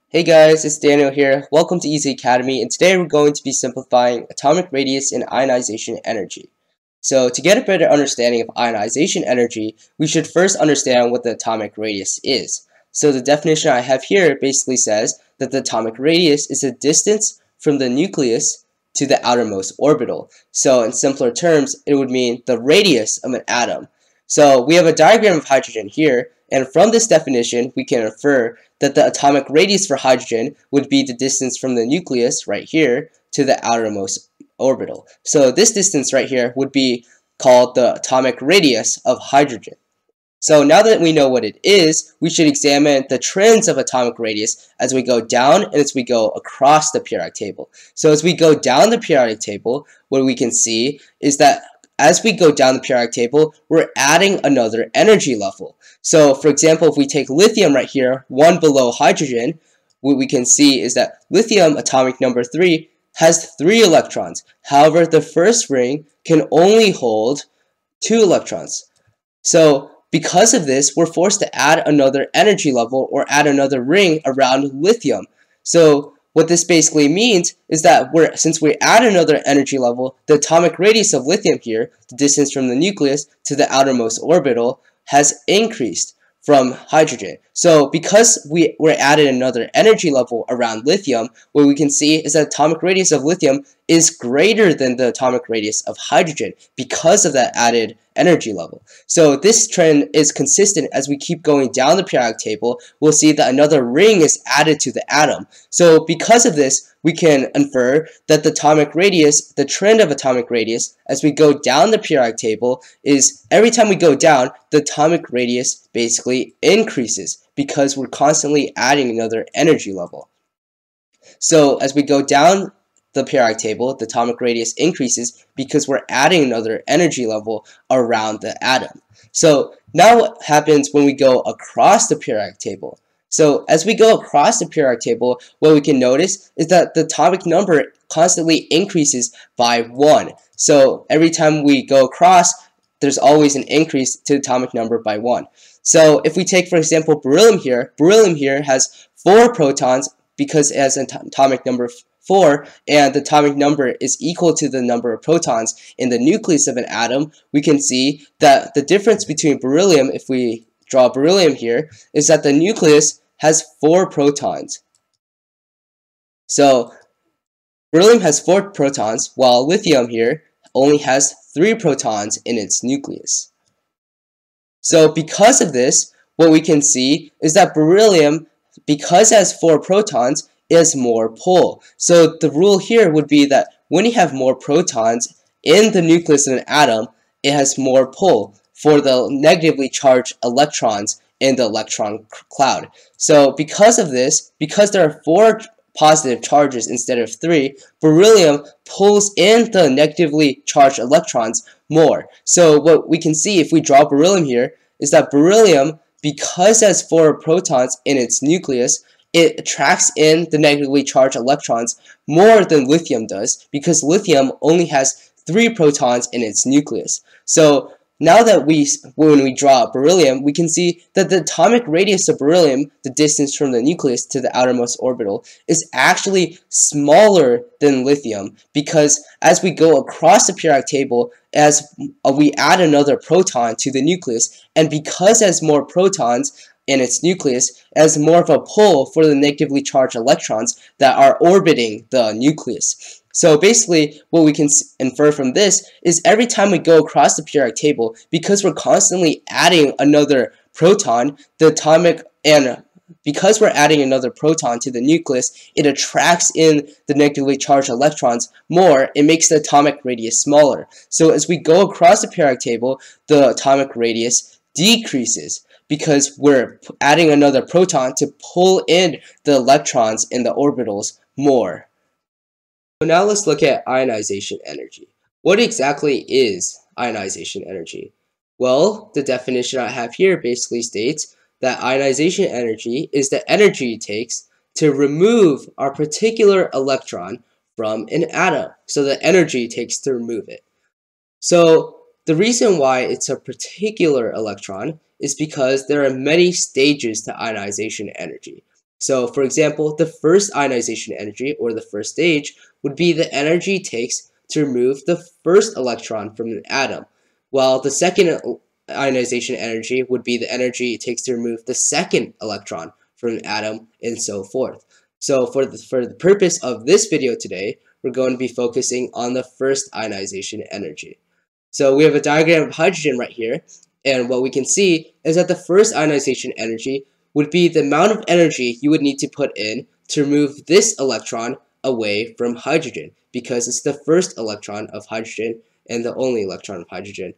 Hey guys, it's Daniel here. Welcome to Easy Academy, and today we're going to be simplifying atomic radius and ionization energy. So to get a better understanding of ionization energy, we should first understand what the atomic radius is. So the definition I have here basically says that the atomic radius is the distance from the nucleus to the outermost orbital. So in simpler terms, it would mean the radius of an atom. So we have a diagram of hydrogen here, and from this definition, we can infer that the atomic radius for hydrogen would be the distance from the nucleus right here to the outermost orbital. So this distance right here would be called the atomic radius of hydrogen. So now that we know what it is, we should examine the trends of atomic radius as we go down and as we go across the periodic table. So as we go down the periodic table, what we can see is that as we go down the periodic table, we're adding another energy level. So for example, if we take lithium right here, one below hydrogen, what we can see is that lithium atomic number 3 has 3 electrons. However, the first ring can only hold 2 electrons. So because of this, we're forced to add another energy level or add another ring around lithium. So what this basically means is that since we add another energy level, the atomic radius of lithium here, the distance from the nucleus to the outermost orbital, has increased from hydrogen. So because we're added another energy level around lithium, what we can see is that the atomic radius of lithium is greater than the atomic radius of hydrogen because of that added energy level. So this trend is consistent as we keep going down the periodic table. We'll see that another ring is added to the atom. So because of this, we can infer that the atomic radius, the trend of atomic radius, as we go down the periodic table is every time we go down, the atomic radius basically increases because we're constantly adding another energy level. So as we go down the periodic table, the atomic radius increases because we're adding another energy level around the atom. So now what happens when we go across the periodic table? So as we go across the periodic table, what we can notice is that the atomic number constantly increases by 1. So every time we go across, there's always an increase to the atomic number by 1. So if we take, for example, beryllium here has 4 protons because it has an atomic number 4, and the atomic number is equal to the number of protons in the nucleus of an atom. We can see that the difference between beryllium, if we draw beryllium here, is that the nucleus has 4 protons. So beryllium has 4 protons, while lithium here only has 3 protons in its nucleus. So because of this, what we can see is that beryllium, because it has 4 protons, is more pull. So the rule here would be that when you have more protons in the nucleus of an atom, it has more pull for the negatively charged electrons in the electron cloud. So because of this, because there are 4 positive charges instead of 3, beryllium pulls in the negatively charged electrons more. So what we can see if we draw beryllium here is that beryllium, because it has 4 protons in its nucleus, it attracts in the negatively charged electrons more than lithium does, because lithium only has 3 protons in its nucleus. So now that when we draw beryllium, we can see that the atomic radius of beryllium, the distance from the nucleus to the outermost orbital, is actually smaller than lithium, because as we go across the periodic table, as we add another proton to the nucleus, and because it has more protons in its nucleus, it has more of a pull for the negatively charged electrons that are orbiting the nucleus. So basically, what we can infer from this is every time we go across the periodic table, because we're constantly adding another proton, because we're adding another proton to the nucleus, it attracts in the negatively charged electrons more. It makes the atomic radius smaller. So as we go across the periodic table, the atomic radius decreases because we're adding another proton to pull in the electrons in the orbitals more. So now let's look at ionization energy. What exactly is ionization energy? Well, the definition I have here basically states that ionization energy is the energy it takes to remove our particular electron from an atom. So the energy it takes to remove it. So the reason why it's a particular electron is because there are many stages to ionization energy. So, for example, the first ionization energy, or the first stage, would be the energy it takes to remove the first electron from an atom, while the second ionization energy would be the energy it takes to remove the second electron from an atom, and so forth. So, for the purpose of this video today, we're going to be focusing on the first ionization energy. So, we have a diagram of hydrogen right here, and what we can see is that the first ionization energy would be the amount of energy you would need to put in to remove this electron away from hydrogen, because it's the first electron of hydrogen and the only electron of hydrogen.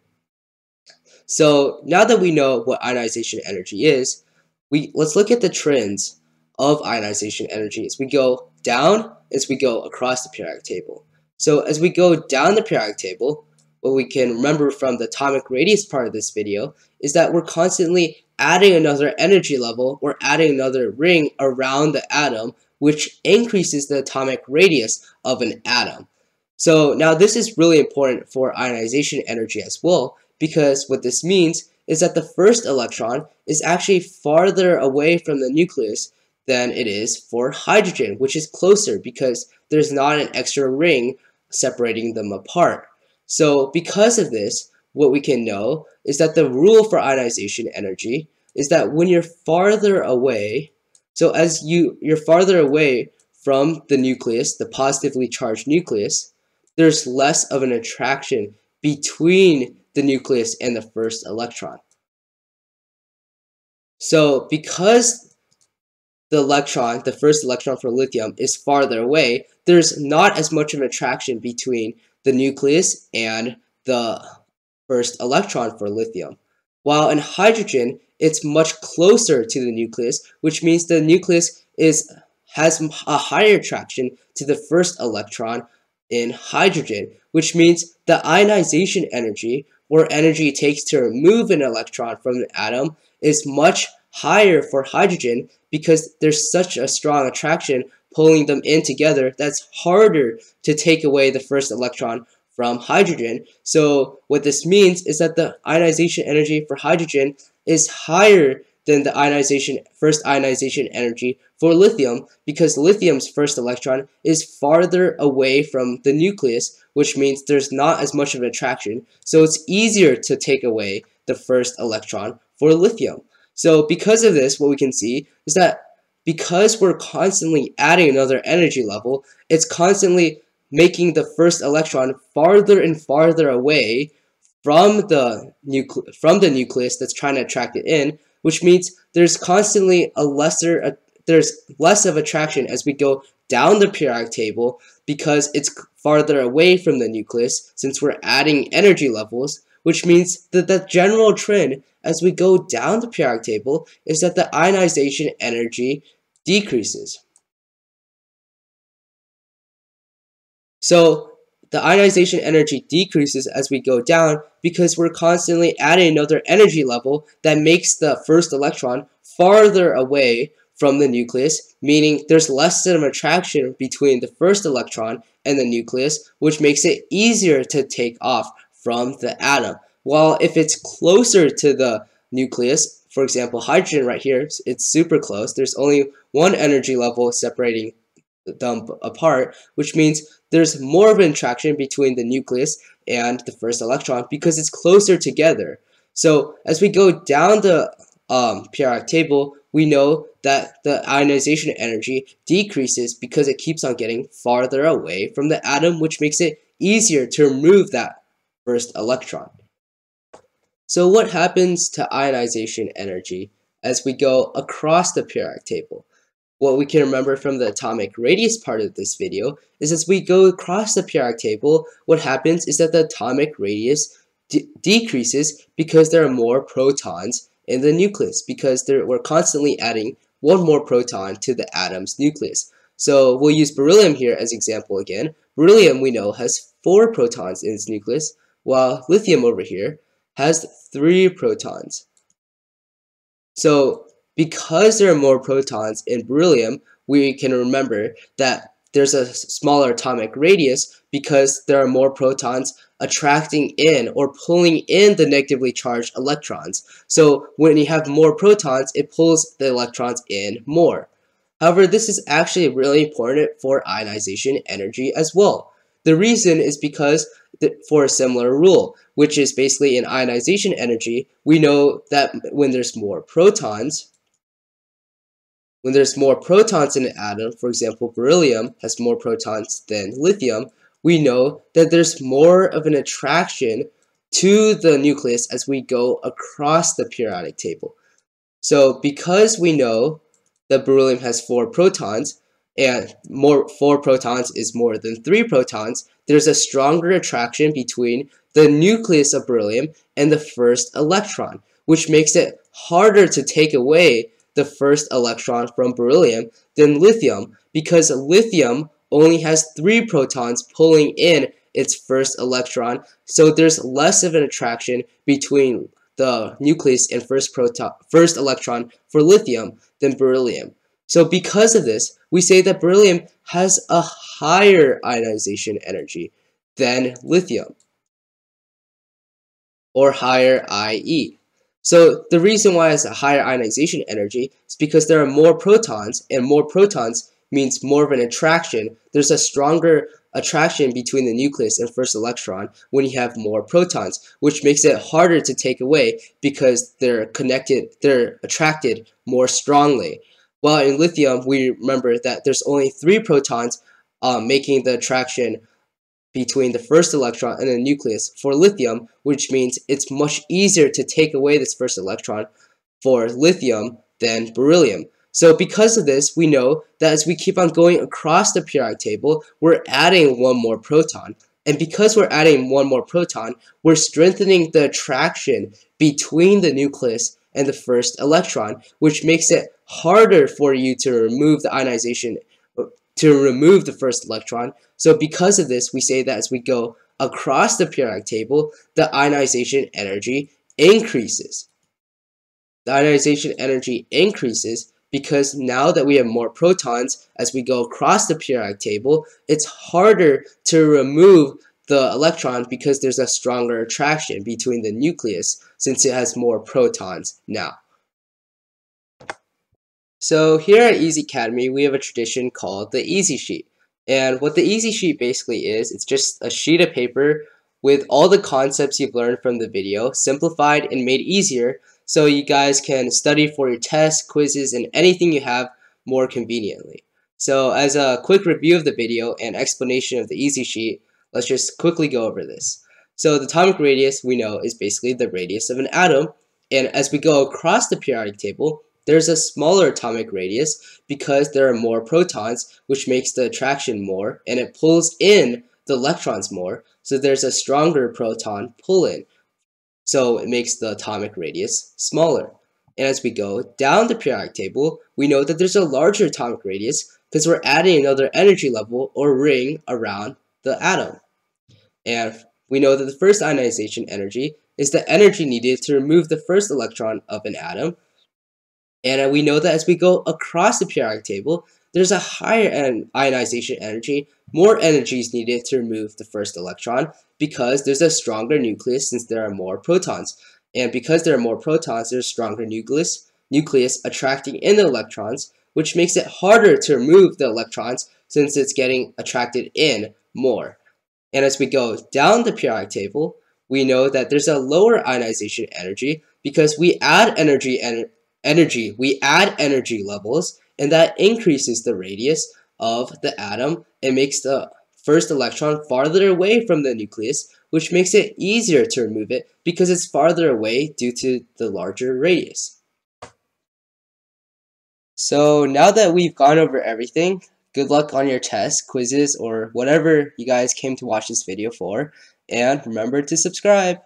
So now that we know what ionization energy is, let's look at the trends of ionization energy as we go down, as we go across the periodic table. So as we go down the periodic table, what we can remember from the atomic radius part of this video is that we're constantly adding another energy level or adding another ring around the atom, which increases the atomic radius of an atom. So now this is really important for ionization energy as well, because what this means is that the first electron is actually farther away from the nucleus than it is for hydrogen, which is closer because there's not an extra ring separating them apart. So because of this, what we can know is that the rule for ionization energy is that when you're farther away, so as you're farther away from the nucleus, the positively charged nucleus, there's less of an attraction between the nucleus and the first electron. So because the first electron for lithium is farther away, there's not as much of an attraction between the nucleus and the first electron for lithium. While in hydrogen, it's much closer to the nucleus, which means the nucleus has a higher attraction to the first electron in hydrogen, which means the ionization energy, or energy it takes to remove an electron from an atom, is much higher for hydrogen because there's such a strong attraction pulling them in together that's harder to take away the first electron from hydrogen. So what this means is that the ionization energy for hydrogen is higher than the first ionization energy for lithium, because lithium's first electron is farther away from the nucleus, which means there's not as much of an attraction, so it's easier to take away the first electron for lithium. So because of this, what we can see is that because we're constantly adding another energy level, it's constantly making the first electron farther and farther away from the nucleus that's trying to attract it in, which means there's constantly there's less of attraction as we go down the periodic table because it's farther away from the nucleus since we're adding energy levels, which means that the general trend as we go down the periodic table is that the ionization energy decreases. So the ionization energy decreases as we go down because we're constantly adding another energy level that makes the first electron farther away from the nucleus, meaning there's less of an attraction between the first electron and the nucleus, which makes it easier to take off from the atom. While if it's closer to the nucleus, for example, hydrogen right here, it's super close. There's only one energy level separating them apart, which means there's more of an attraction between the nucleus and the first electron because it's closer together. So as we go down the periodic table, we know that the ionization energy decreases because it keeps on getting farther away from the atom, which makes it easier to remove that first electron. So what happens to ionization energy as we go across the periodic table? What we can remember from the atomic radius part of this video is as we go across the periodic table, what happens is that the atomic radius decreases because there are more protons in the nucleus, because we're constantly adding one more proton to the atom's nucleus. So we'll use beryllium here as example again. Beryllium, we know, has 4 protons in its nucleus, while lithium over here has 3 protons. So because there are more protons in beryllium, we can remember that there's a smaller atomic radius because there are more protons attracting in or pulling in the negatively charged electrons. So when you have more protons, it pulls the electrons in more. However, this is actually really important for ionization energy as well. The reason is because for a similar rule, which is basically in ionization energy, we know that when there's more protons in an atom, for example, beryllium has more protons than lithium, we know that there's more of an attraction to the nucleus as we go across the periodic table. So because we know that beryllium has 4 protons, and 4 protons is more than 3 protons, there's a stronger attraction between the nucleus of beryllium and the first electron, which makes it harder to take away the first electron from beryllium than lithium, because lithium only has 3 protons pulling in its first electron, so there's less of an attraction between the nucleus and first electron for lithium than beryllium. So because of this, we say that beryllium has a higher ionization energy than lithium, or higher IE. So the reason why it's a higher ionization energy is because there are more protons, and more protons means more of an attraction. There's a stronger attraction between the nucleus and first electron when you have more protons, which makes it harder to take away because they're attracted more strongly. While in lithium, we remember that there's only 3 protons making the attraction between the first electron and the nucleus for lithium, which means it's much easier to take away this first electron for lithium than beryllium. So because of this, we know that as we keep on going across the periodic table, we're adding 1 more proton. And because we're adding 1 more proton, we're strengthening the attraction between the nucleus and the first electron, which makes it harder for you to remove the first electron. So because of this, we say that as we go across the periodic table, the ionization energy increases. The ionization energy increases because now that we have more protons as we go across the periodic table, it's harder to remove the electron because there's a stronger attraction between the nucleus since it has more protons now. So here at Easy Academy, we have a tradition called the Easy Sheet. And what the Easy Sheet basically is, it's just a sheet of paper with all the concepts you've learned from the video, simplified and made easier, so you guys can study for your tests, quizzes, and anything you have more conveniently. So as a quick review of the video and explanation of the Easy Sheet, let's just quickly go over this. So the atomic radius, we know, is basically the radius of an atom, and as we go across the periodic table, there's a smaller atomic radius because there are more protons, which makes the attraction more, and it pulls in the electrons more, so there's a stronger proton pull-in. So it makes the atomic radius smaller. And as we go down the periodic table, we know that there's a larger atomic radius because we're adding another energy level or ring around the atom. And we know that the first ionization energy is the energy needed to remove the first electron of an atom. And we know that as we go across the periodic table, there's a higher ionization energy. More energy is needed to remove the first electron because there's a stronger nucleus since there are more protons. And because there are more protons, there's a stronger nucleus attracting in the electrons, which makes it harder to remove the electrons since it's getting attracted in more. And as we go down the periodic table, we know that there's a lower ionization energy because we add energy levels, and that increases the radius of the atom and makes the first electron farther away from the nucleus, which makes it easier to remove it because it's farther away due to the larger radius. So now that we've gone over everything, good luck on your tests, quizzes, or whatever you guys came to watch this video for, and remember to subscribe.